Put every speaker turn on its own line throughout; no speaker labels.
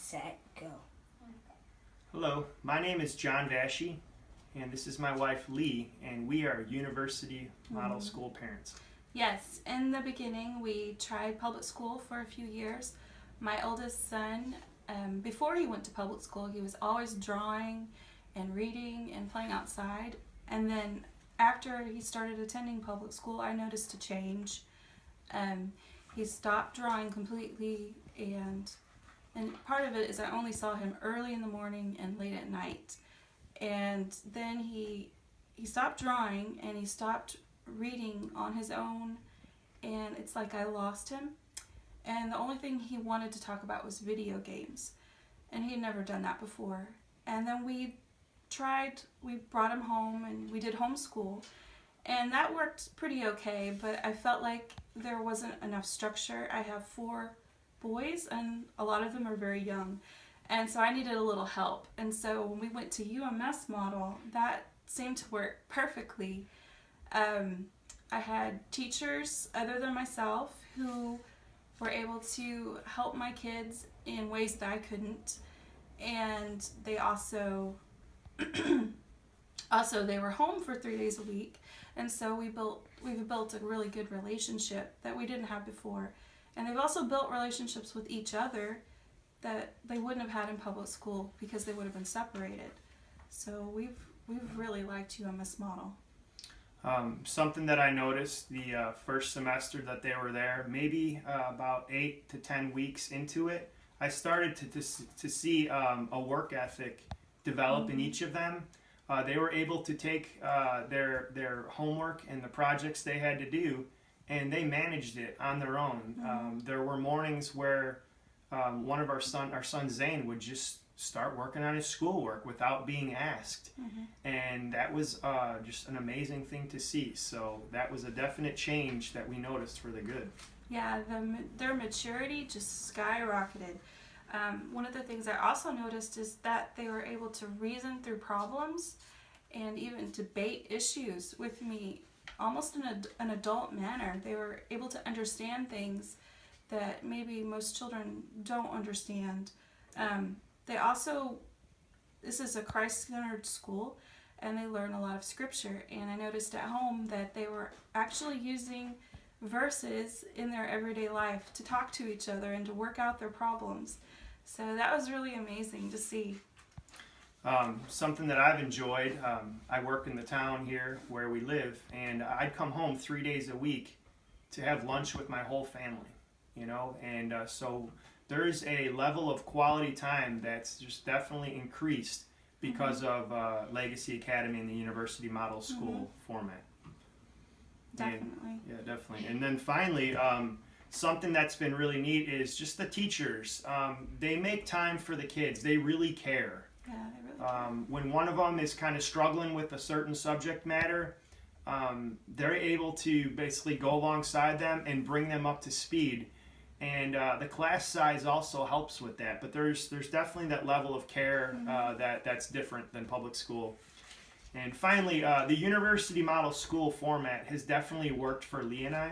set, go.
Hello, my name is John Vashey, and this is my wife Lee, and we are University Model School parents.
Yes, in the beginning we tried public school for a few years. My oldest son, before he went to public school, he was always drawing and reading and playing outside. And then after he started attending public school, I noticed a change. He stopped drawing completely, and part of it is I only saw him early in the morning and late at night. And then he stopped drawing and he stopped reading on his own, and it's like I lost him. And the only thing he wanted to talk about was video games, and he had never done that before. And then we brought him home and we did homeschool, and that worked pretty okay, but I felt like there wasn't enough structure. I have 4 boys and a lot of them are very young, and so I needed a little help. And so when we went to UMS model, that seemed to work perfectly. I had teachers other than myself who were able to help my kids in ways that I couldn't, and they also they were home for 3 days a week, and so we've built a really good relationship that we didn't have before. And they've also built relationships with each other that they wouldn't have had in public school because they would have been separated. So we've really liked UMS model.
Something that I noticed the first semester that they were there, maybe about 8 to 10 weeks into it, I started to see a work ethic develop in each of them. They were able to take their homework and the projects they had to do, and they managed it on their own. There were mornings where one of our son Zane would just start working on his schoolwork without being asked, and that was just an amazing thing to see. So that was a definite change that we noticed for the good.
Yeah, their maturity just skyrocketed. One of the things I also noticed is that they were able to reason through problems and even debate issues with me almost in an adult manner. They were able to understand things that maybe most children don't understand. This is a Christ-centered school, and they learn a lot of scripture. And I noticed at home that they were actually using verses in their everyday life to talk to each other and to work out their problems. So that was really amazing to see.
Something that I've enjoyed, I work in the town here where we live, and I'd come home 3 days a week to have lunch with my whole family, and so there's a level of quality time that's just definitely increased because of Legacy Academy and the University Model School format.
Definitely.
Yeah, definitely. And then finally, something that's been really neat is just the teachers. They make time for the kids. They really care.
Yeah, they really care.
When one of them is kind of struggling with a certain subject matter, they're able to basically go alongside them and bring them up to speed. And the class size also helps with that. But there's definitely that level of care that's different than public school. And finally, the University Model School format has definitely worked for Lee and I,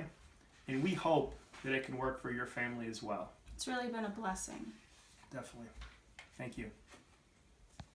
and we hope that it can work for your family as well.
It's really been a blessing.
Definitely. Thank you.